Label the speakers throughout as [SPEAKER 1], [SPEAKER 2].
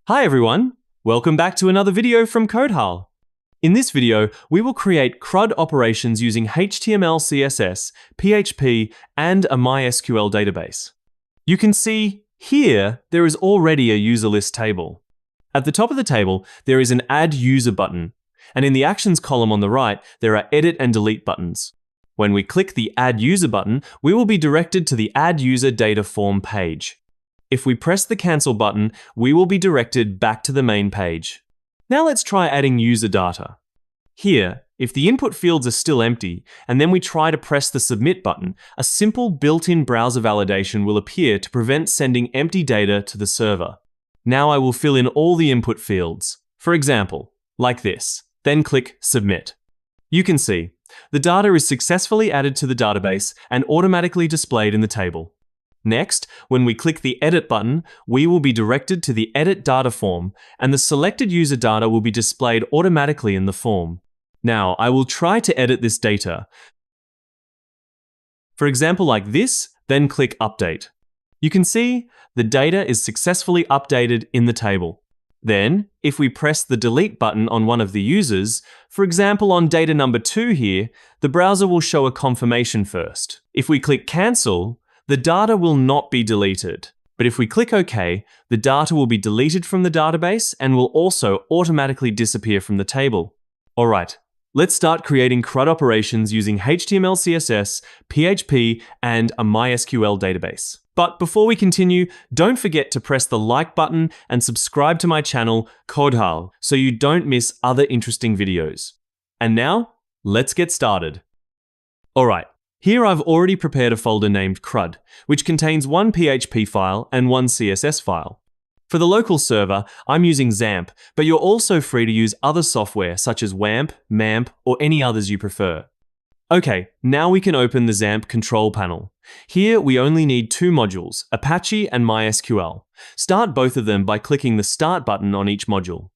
[SPEAKER 1] Hi everyone, welcome back to another video from CodeHull. In this video, we will create CRUD operations using HTML, CSS, PHP, and a MySQL database. You can see here there is already a user list table. At the top of the table, there is an Add User button, and in the Actions column on the right, there are Edit and Delete buttons. When we click the Add User button, we will be directed to the Add User Data Form page. If we press the Cancel button, we will be directed back to the main page. Now let's try adding user data. Here, if the input fields are still empty, and then we try to press the Submit button, a simple built-in browser validation will appear to prevent sending empty data to the server. Now I will fill in all the input fields, for example, like this, then click Submit. You can see, the data is successfully added to the database and automatically displayed in the table. Next, when we click the Edit button, we will be directed to the Edit Data form, and the selected user data will be displayed automatically in the form. Now, I will try to edit this data. For example, like this, then click Update. You can see the data is successfully updated in the table. Then, if we press the Delete button on one of the users, for example on data number 2 here, the browser will show a confirmation first. If we click Cancel, the data will not be deleted, but if we click OK, the data will be deleted from the database and will also automatically disappear from the table. Alright, let's start creating CRUD operations using HTML, CSS, PHP, and a MySQL database. But before we continue, don't forget to press the like button and subscribe to my channel, CodeHull, so you don't miss other interesting videos. And now, let's get started. Alright. Here I've already prepared a folder named CRUD, which contains one PHP file and one CSS file. For the local server, I'm using XAMPP, but you're also free to use other software such as WAMP, MAMP, or any others you prefer. Okay, now we can open the XAMPP control panel. Here we only need two modules, Apache and MySQL. Start both of them by clicking the Start button on each module.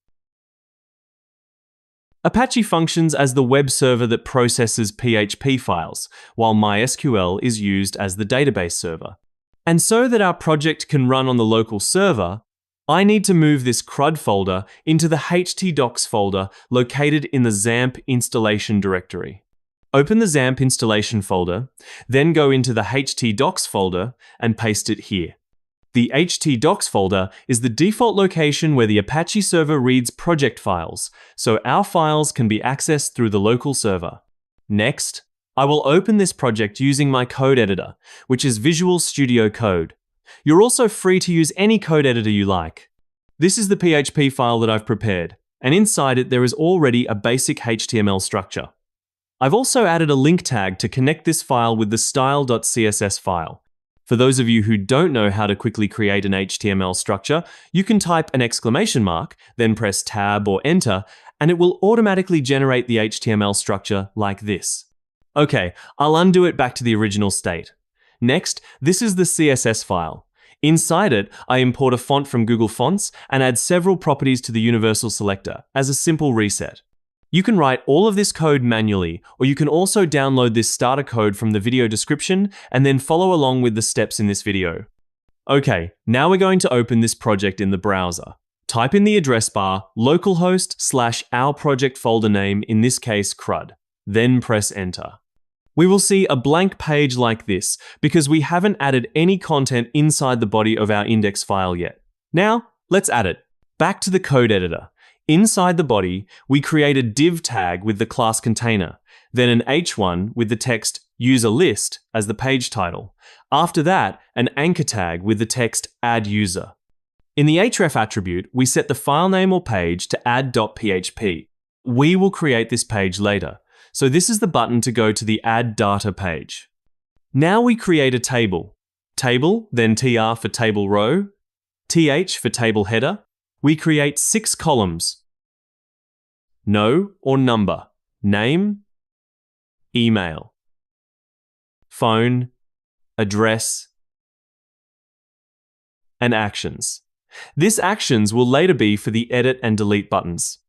[SPEAKER 1] Apache functions as the web server that processes PHP files, while MySQL is used as the database server. And so that our project can run on the local server, I need to move this CRUD folder into the htdocs folder located in the XAMPP installation directory. Open the XAMPP installation folder, then go into the htdocs folder and paste it here. The htdocs folder is the default location where the Apache server reads project files, so our files can be accessed through the local server. Next, I will open this project using my code editor, which is Visual Studio Code. You're also free to use any code editor you like. This is the PHP file that I've prepared, and inside it there is already a basic HTML structure. I've also added a link tag to connect this file with the style.css file. For those of you who don't know how to quickly create an HTML structure, you can type an exclamation mark, then press Tab or Enter, and it will automatically generate the HTML structure like this. Okay, I'll undo it back to the original state. Next, this is the CSS file. Inside it, I import a font from Google Fonts and add several properties to the universal selector as a simple reset. You can write all of this code manually, or you can also download this starter code from the video description and then follow along with the steps in this video. Okay, now we're going to open this project in the browser. Type in the address bar localhost/our project folder name, in this case CRUD, then press Enter. We will see a blank page like this because we haven't added any content inside the body of our index file yet. Now, let's add it. Back to the code editor. Inside the body, we create a div tag with the class container, then an h1 with the text user list as the page title. After that, an anchor tag with the text add user. In the href attribute, we set the file name or page to add.php. We will create this page later, so this is the button to go to the add data page. Now we create a table. Table, then tr for table row, th for table header. We create 6 columns: no or number, name, email, phone, address, and actions. This actions will later be for the edit and delete buttons.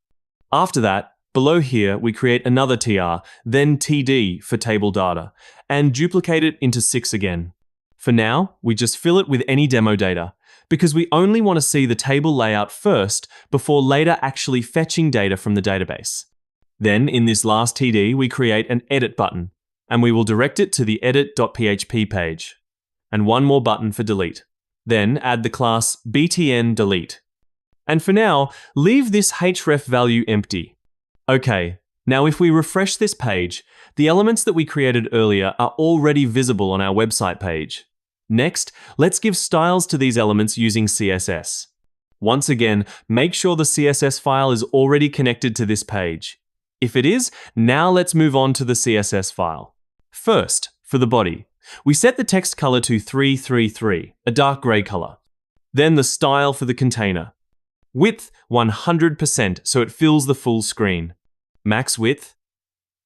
[SPEAKER 1] After that, below here we create another tr, then td for table data, and duplicate it into 6 again. For now, we just fill it with any demo data. because we only want to see the table layout first before later actually fetching data from the database. Then, in this last TD, we create an edit button, and we will direct it to the edit.php page. And one more button for delete. Then add the class btn delete. And for now, leave this href value empty. Okay, now if we refresh this page, the elements that we created earlier are already visible on our website page. Next, let's give styles to these elements using CSS. Once again, make sure the CSS file is already connected to this page. If it is, now let's move on to the CSS file. First, for the body, we set the text color to 333, a dark gray color. Then the style for the container. Width 100% so it fills the full screen. Max width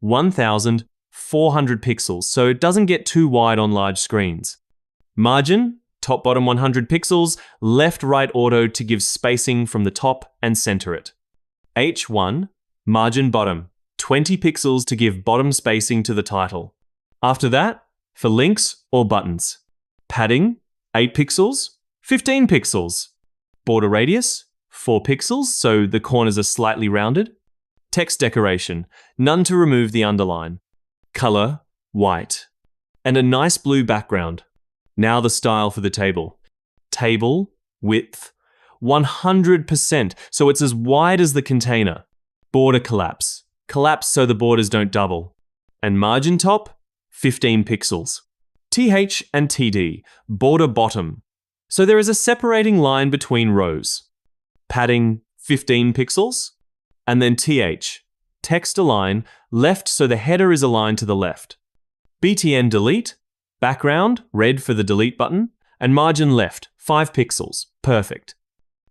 [SPEAKER 1] 1400 pixels so it doesn't get too wide on large screens. Margin, top bottom 100 pixels, left right auto to give spacing from the top and center it. H1, margin bottom, 20 pixels to give bottom spacing to the title. After that, for links or buttons. Padding, 8 pixels, 15 pixels. Border radius, 4 pixels so the corners are slightly rounded. Text decoration, none to remove the underline. Color, white. And a nice blue background. Now the style for the table. Table, width, 100% so it's as wide as the container. Border collapse, collapse so the borders don't double. And margin top, 15 pixels. TH and TD, border bottom. So there is a separating line between rows. Padding, 15 pixels. And then TH, text align, left so the header is aligned to the left. btn delete, background, red for the delete button, and margin left, 5 pixels, perfect.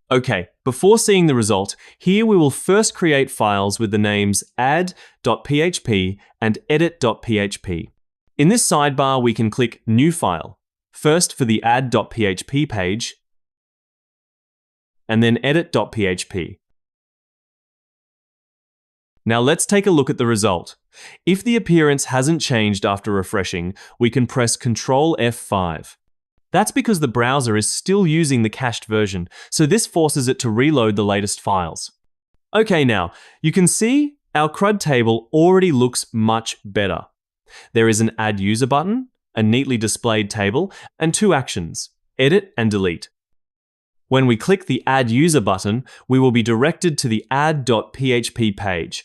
[SPEAKER 1] Okay, before seeing the result, here we will first create files with the names add.php and edit.php. In this sidebar, we can click New File, first for the add.php page, and then edit.php. Now let's take a look at the result. If the appearance hasn't changed after refreshing, we can press Ctrl F5. That's because the browser is still using the cached version, so this forces it to reload the latest files. Okay, now, you can see our CRUD table already looks much better. There is an Add User button, a neatly displayed table, and 2 actions, Edit and Delete. When we click the Add User button, we will be directed to the add.php page.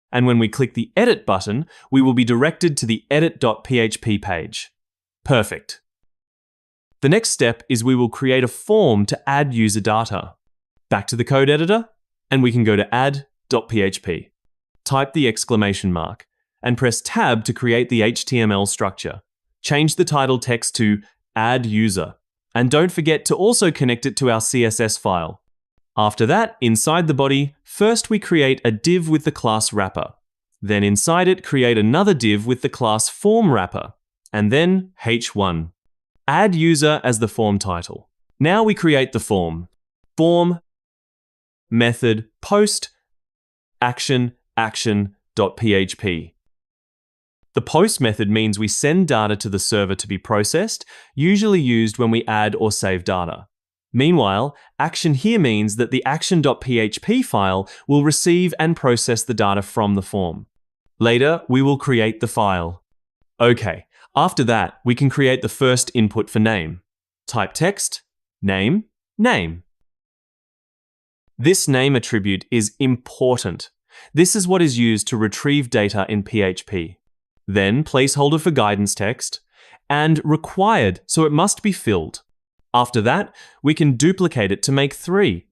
[SPEAKER 1] And when we click the Edit button, we will be directed to the edit.php page. Perfect. The next step is we will create a form to add user data. Back to the code editor, and we can go to add.php. Type the exclamation mark, and press Tab to create the HTML structure. Change the title text to Add User. And don't forget to also connect it to our CSS file. After that, inside the body, first we create a div with the class wrapper. Then inside it, create another div with the class form wrapper. And then H1. Add user as the form title. Now we create the form. Form, method, post, action, action.php. The post method means we send data to the server to be processed, usually used when we add or save data. Meanwhile, action here means that the action.php file will receive and process the data from the form. Later, we will create the file. Okay, after that, we can create the first input for name. Type text, name, name. This name attribute is important. This is what is used to retrieve data in PHP. Then placeholder for guidance text, and required, so it must be filled. After that, we can duplicate it to make 3.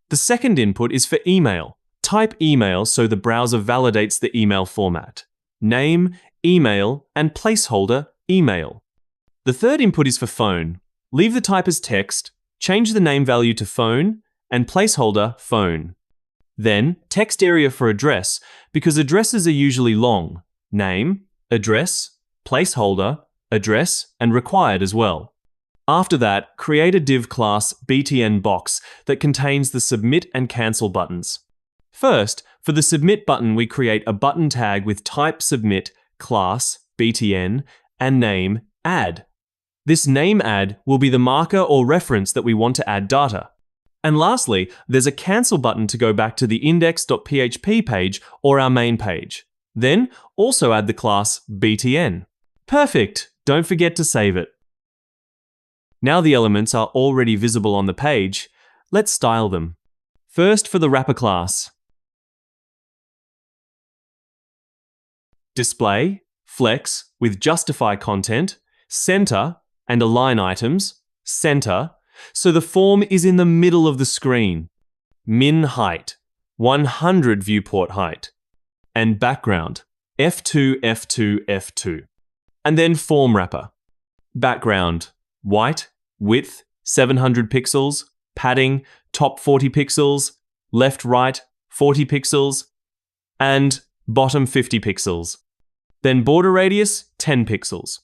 [SPEAKER 1] The second input is for email. Type email so the browser validates the email format. Name, email, and placeholder, email. The third input is for phone. Leave the type as text, change the name value to phone, and placeholder, phone. Then, text area for address, because addresses are usually long. Name, address, placeholder, address, and required as well. After that, create a div class btn box that contains the submit and cancel buttons. First, for the submit button, we create a button tag with type submit, class, btn, and name add. This name add will be the marker or reference that we want to add data. And lastly, there's a cancel button to go back to the index.php page or our main page. Then also add the class btn. Perfect! Don't forget to save it. Now the elements are already visible on the page, let's style them. First for the wrapper class. Display, flex with justify content, center, and align items, center, so the form is in the middle of the screen. Min height, 100 viewport height. And background, F2, F2, F2. And then form wrapper. Background, white, width, 700 pixels, padding, top 40 pixels, left, right, 40 pixels, and bottom 50 pixels. Then border radius, 10 pixels.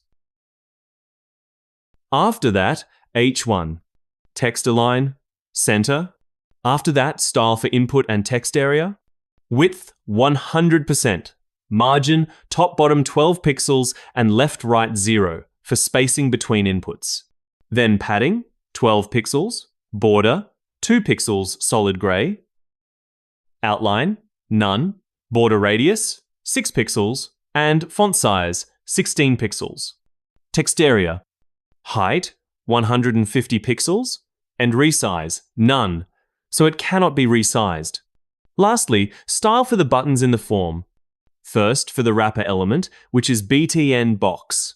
[SPEAKER 1] After that, H1, text align, center. After that, style for input and text area. Width, 100%. Margin, top bottom 12 pixels and left right 0 for spacing between inputs. Then padding, 12 pixels. Border, 2 pixels solid gray. Outline, none. Border radius, 6 pixels. And font size, 16 pixels. Text area, height, 150 pixels. And resize, none. So it cannot be resized. Lastly, style for the buttons in the form. First, for the wrapper element, which is btn box.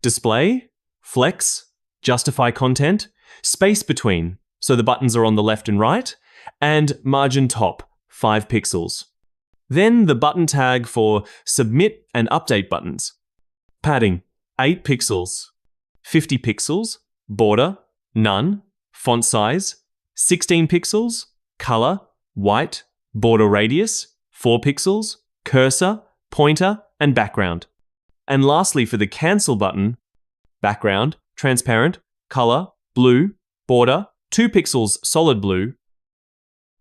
[SPEAKER 1] Display, flex, justify content, space between, so the buttons are on the left and right, and margin top, 5 pixels. Then the button tag for submit and update buttons. Padding, 8 pixels. 50 pixels, border, none, font size, 16 pixels, color, white, border radius, 4 pixels, cursor, pointer, and background. And lastly, for the cancel button, background, transparent, color, blue, border, 2 pixels solid blue,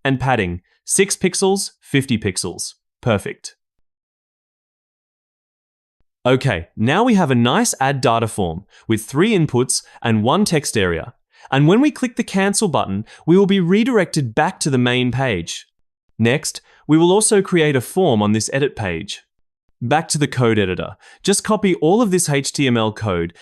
[SPEAKER 1] and padding, 6 pixels, 50 pixels. Perfect. Okay, now we have a nice add data form with 3 inputs and 1 text area. And when we click the cancel button, we will be redirected back to the main page. Next, we will also create a form on this edit page. Back to the code editor. Just copy all of this HTML code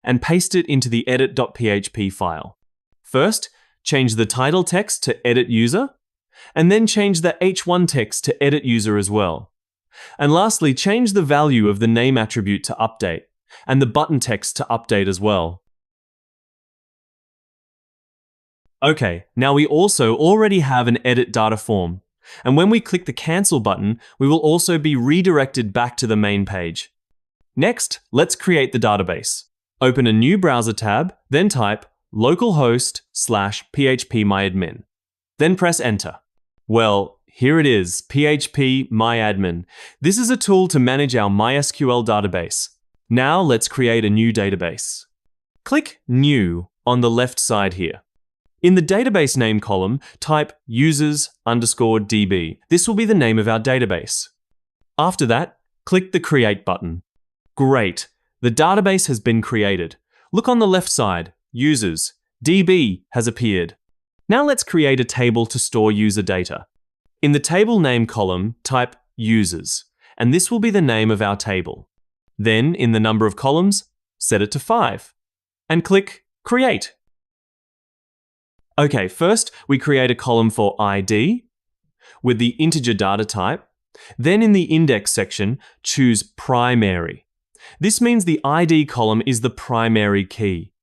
[SPEAKER 1] and paste it into the edit.php file. First, change the title text to edit user, and then change the h1 text to edit user as well. And lastly, change the value of the name attribute to update, and the button text to update as well. Okay, now we also already have an edit data form. And when we click the cancel button, we will also be redirected back to the main page. Next, let's create the database. Open a new browser tab, then type localhost/phpMyAdmin. Then press enter. Well, here it is, PHP MyAdmin. This is a tool to manage our MySQL database. Now let's create a new database. Click New on the left side here. In the database name column, type users_db. This will be the name of our database. After that, click the Create button. Great! The database has been created. Look on the left side, Users. DB has appeared. Now let's create a table to store user data. In the table name column, type Users, and this will be the name of our table. Then, in the number of columns, set it to 5. And click Create. Okay, first we create a column for ID with the integer data type. Then in the index section, choose primary. This means the ID column is the primary key.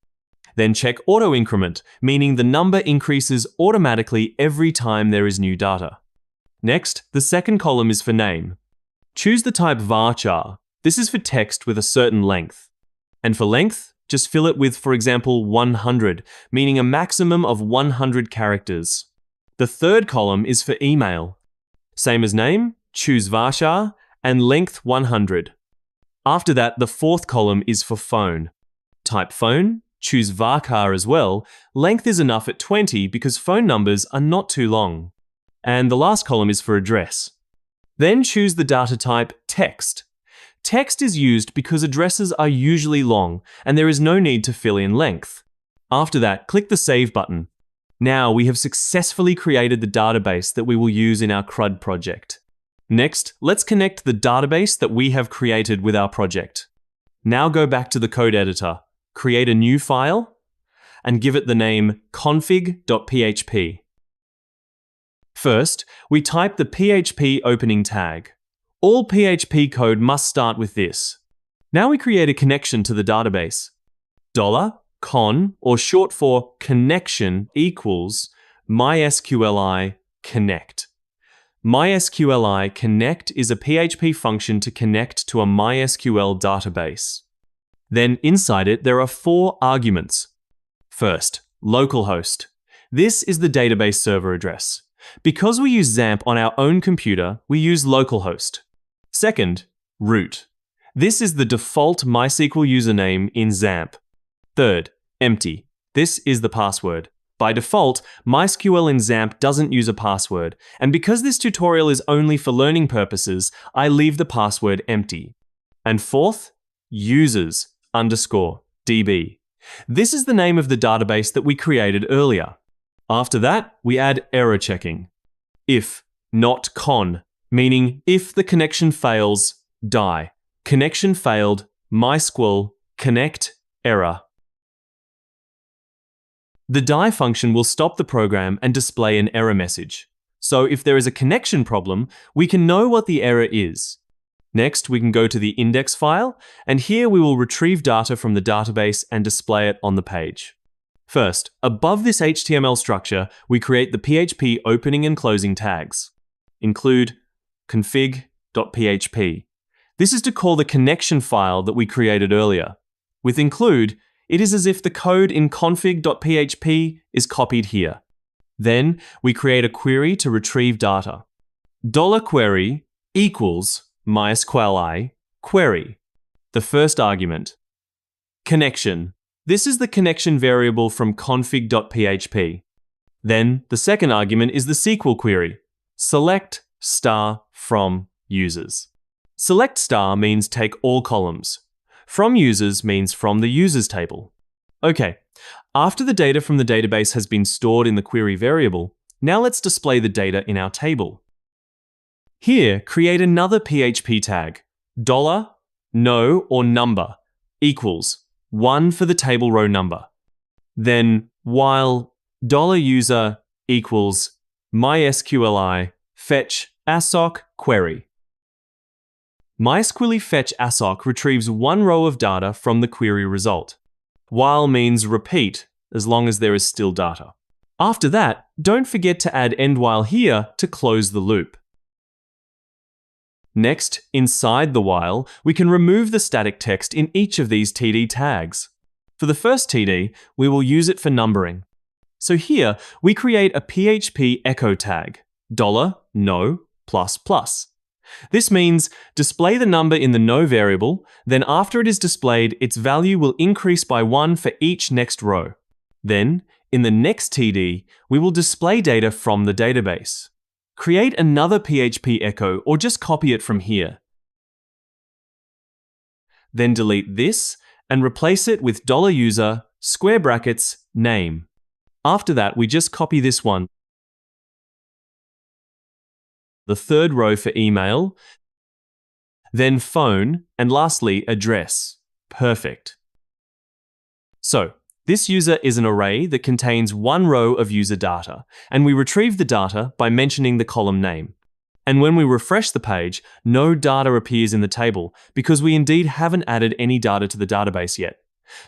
[SPEAKER 1] Then check auto increment, meaning the number increases automatically every time there is new data. Next, the second column is for name. Choose the type varchar. This is for text with a certain length. And for length, just fill it with, for example, 100, meaning a maximum of 100 characters. The third column is for email. Same as name, choose varchar, and length 100. After that, the fourth column is for phone. Type phone, choose varchar as well. Length is enough at 20 because phone numbers are not too long. And the last column is for address. Then choose the data type text. Text is used because addresses are usually long and there is no need to fill in length. After that, click the Save button. Now we have successfully created the database that we will use in our CRUD project. Next, let's connect the database that we have created with our project. Now go back to the code editor, create a new file, and give it the name config.php. First, we type the PHP opening tag. All PHP code must start with this. Now we create a connection to the database. $con, or short for connection, equals MySQL connect. MySQL connect is a PHP function to connect to a MySQL database. Then inside it, there are 4 arguments. First, localhost. This is the database server address. Because we use XAMPP on our own computer, we use localhost. Second, root. This is the default MySQL username in XAMPP. Third, empty. This is the password. By default, MySQL in XAMPP doesn't use a password, and because this tutorial is only for learning purposes, I leave the password empty. And fourth, users_db. This is the name of the database that we created earlier. After that, we add error checking. If, not con, meaning if the connection fails, die. Connection failed, MySQL, connect, error. The die function will stop the program and display an error message. So if there is a connection problem, we can know what the error is. Next, we can go to the index file, and here we will retrieve data from the database and display it on the page. First, above this HTML structure, we create the PHP opening and closing tags. Include config.php. This is to call the connection file that we created earlier. With include, it is as if the code in config.php is copied here. Then we create a query to retrieve data. $query equals MySQL query, the first argument. Connection. This is the connection variable from config.php. Then the second argument is the SQL query. Select star from users. Select star means take all columns. From users means from the users table. Okay, after the data from the database has been stored in the query variable, now let's display the data in our table. Here, create another PHP tag, $no or number equals 1 for the table row number. Then while $user equals MySQL fetch assoc query. MySQL fetch assoc retrieves 1 row of data from the query result. While means repeat as long as there is still data. After that, don't forget to add end while here to close the loop. Next, inside the while, we can remove the static text in each of these TD tags. For the first TD, we will use it for numbering. So here, we create a PHP echo tag, $no++. This means display the number in the no variable, then after it is displayed, its value will increase by 1 for each next row. Then, in the next TD, we will display data from the database. Create another PHP echo or just copy it from here. Then delete this and replace it with $user square brackets name. After that, we just copy this one. The third row for email, then phone, and lastly, address. Perfect. So, this user is an array that contains 1 row of user data, and we retrieve the data by mentioning the column name. And when we refresh the page, no data appears in the table because we indeed haven't added any data to the database yet.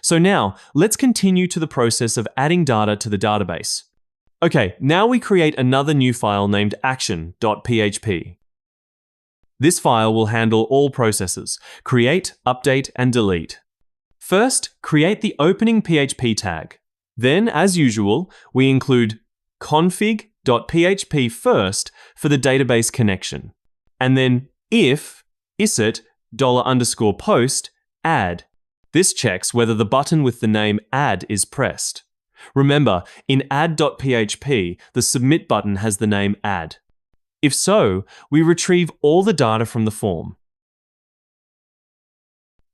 [SPEAKER 1] So now, let's continue to the process of adding data to the database. Okay, now we create another new file named action.php. This file will handle all processes: create, update, and delete. First, create the opening PHP tag. Then, as usual, we include config.php first for the database connection. And then isit $post add. This checks whether the button with the name add is pressed. Remember, in add.php, the submit button has the name add. If so, we retrieve all the data from the form.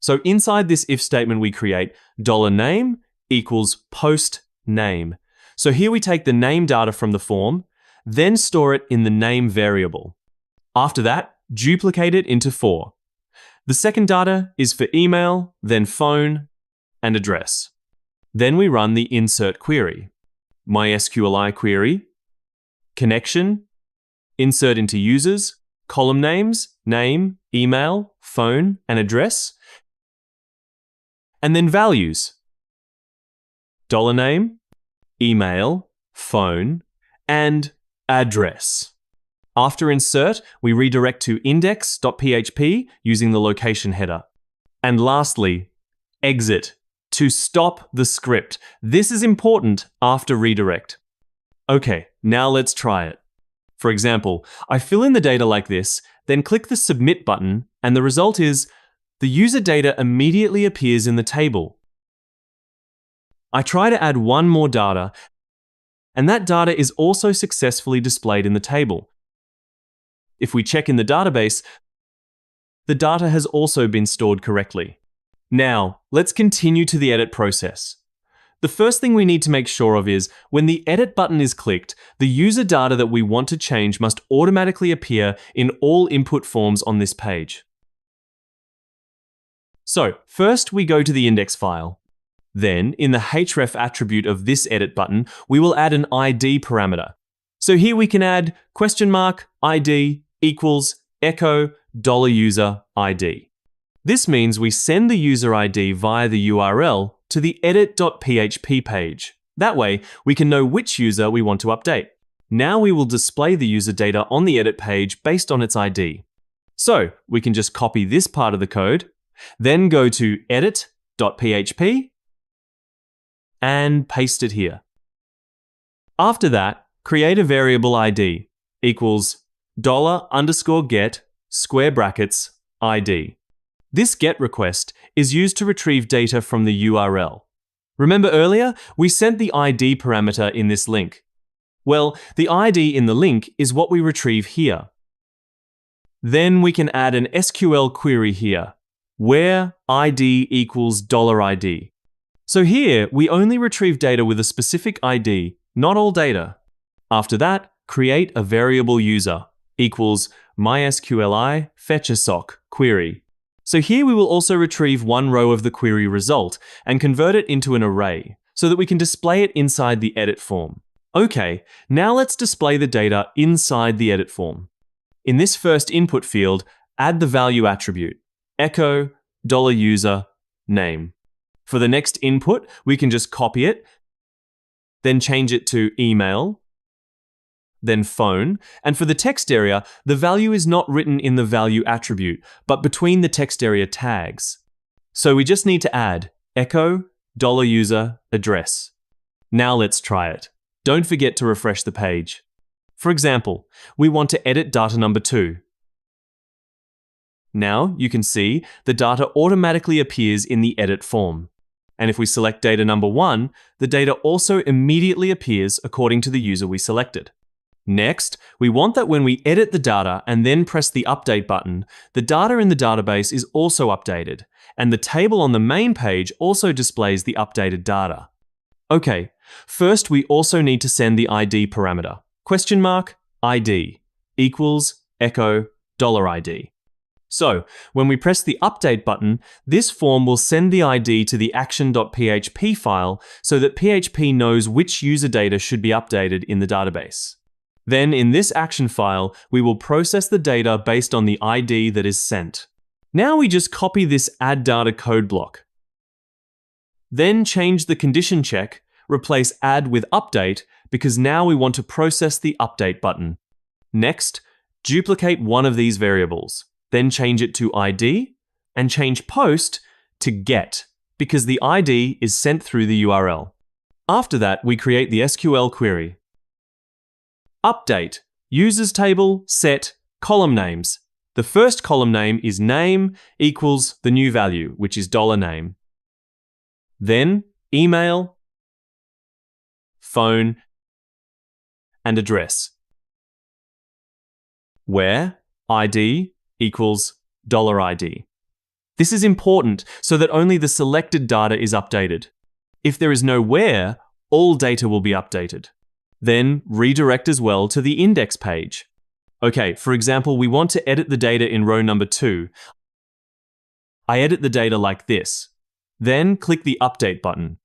[SPEAKER 1] So inside this if statement, we create $name equals post name. So here we take the name data from the form, then store it in the name variable. After that, duplicate it into 4. The second data is for email, then phone, and address. Then we run the insert query. MySQL query, connection, insert into users, column names, name, email, phone, and address, and then values. $name, email, phone, and address. After insert, we redirect to index.php using the location header. And lastly, exit to stop the script. This is important after redirect. Okay, now let's try it. For example, I fill in the data like this, then click the Submit button, and the result is the user data immediately appears in the table. I try to add one more data, and that data is also successfully displayed in the table. If we check in the database, the data has also been stored correctly. Now, let's continue to the edit process. The first thing we need to make sure of is, when the edit button is clicked, the user data that we want to change must automatically appear in all input forms on this page. So, first we go to the index file. Then, in the href attribute of this edit button, we will add an ID parameter. So here we can add $ID equals echo $user ID. This means we send the user ID via the URL to the edit.php page. That way, we can know which user we want to update. Now we will display the user data on the edit page based on its ID. So we can just copy this part of the code, then go to edit.php and paste it here. After that, create a variable ID equals $_get square brackets ID. This GET request is used to retrieve data from the URL. Remember earlier, we sent the ID parameter in this link. Well, the ID in the link is what we retrieve here. Then we can add an SQL query here, where ID equals $ID. So here, we only retrieve data with a specific ID, not all data. After that, create a variable user equals MySQL fetch_a_sock query. So here we will also retrieve one row of the query result and convert it into an array so that we can display it inside the edit form. Okay, now let's display the data inside the edit form. In this first input field, add the value attribute, echo $user name. For the next input, we can just copy it, then change it to email, then phone, and for the text area, the value is not written in the value attribute, but between the text area tags. So we just need to add echo $user address. Now let's try it. Don't forget to refresh the page. For example, we want to edit data number 2. Now you can see the data automatically appears in the edit form. And if we select data number 1, the data also immediately appears according to the user we selected. Next, we want that when we edit the data and then press the update button, the data in the database is also updated, and the table on the main page also displays the updated data. Okay, first we also need to send the ID parameter, $ID equals echo $ID. So, when we press the update button, this form will send the ID to the action.php file so that PHP knows which user data should be updated in the database. Then in this action file, we will process the data based on the ID that is sent. Now we just copy this add data code block. Then change the condition check, replace add with update, because now we want to process the update button. Next, duplicate one of these variables, then change it to ID, and change post to get, because the ID is sent through the URL. After that, we create the SQL query. Update, users table, set, column names. The first column name is name equals the new value, which is $name. Then email, phone, and address, where ID equals $ID. This is important so that only the selected data is updated. If there is no where, all data will be updated. Then redirect as well to the index page. Okay, for example, we want to edit the data in row number 2. I edit the data like this. Then click the Update button.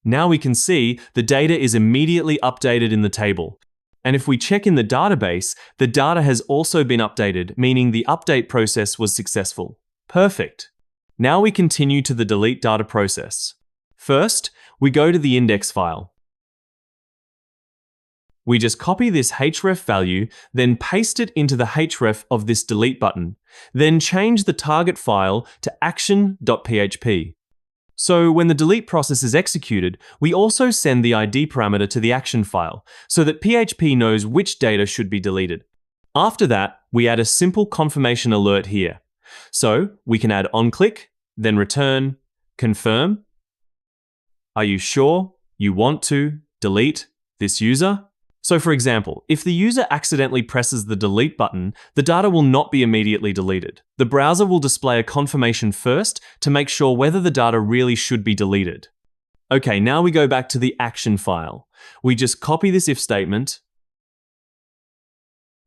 [SPEAKER 1] Now we can see the data is immediately updated in the table. And if we check in the database, the data has also been updated, meaning the update process was successful. Perfect. Now we continue to the delete data process. First, we go to the index file. We just copy this href value, then paste it into the href of this delete button, then change the target file to action.php. So when the delete process is executed, we also send the ID parameter to the action file so that PHP knows which data should be deleted. After that, we add a simple confirmation alert here. So we can add onClick, then return, confirm. Are you sure you want to delete this user? So for example, if the user accidentally presses the delete button, the data will not be immediately deleted. The browser will display a confirmation first to make sure whether the data really should be deleted. Okay, now we go back to the action file. We just copy this if statement,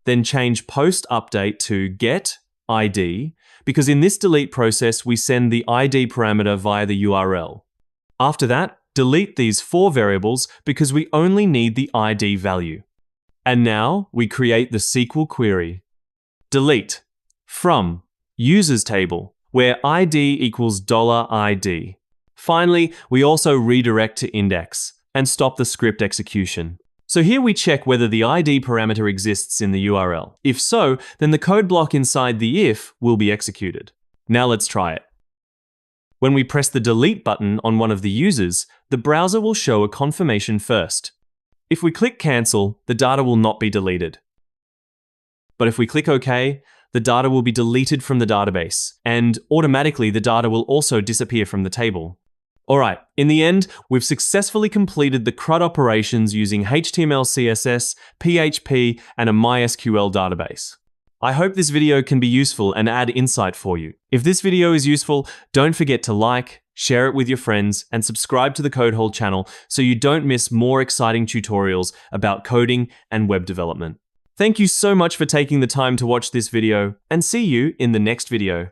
[SPEAKER 1] then change post update to get ID, because in this delete process, we send the ID parameter via the URL. After that, delete these 4 variables because we only need the ID value. And now we create the SQL query. Delete from users table, where ID equals $ID. Finally, we also redirect to index and stop the script execution. So here we check whether the ID parameter exists in the URL. If so, then the code block inside the if will be executed. Now let's try it. When we press the delete button on one of the users, the browser will show a confirmation first. If we click cancel, the data will not be deleted. But if we click OK, the data will be deleted from the database, and automatically the data will also disappear from the table. Alright, in the end, we've successfully completed the CRUD operations using HTML, CSS, PHP, and a MySQL database. I hope this video can be useful and add insight for you. If this video is useful, don't forget to like, share it with your friends, and subscribe to the CodeHall channel so you don't miss more exciting tutorials about coding and web development. Thank you so much for taking the time to watch this video, and see you in the next video.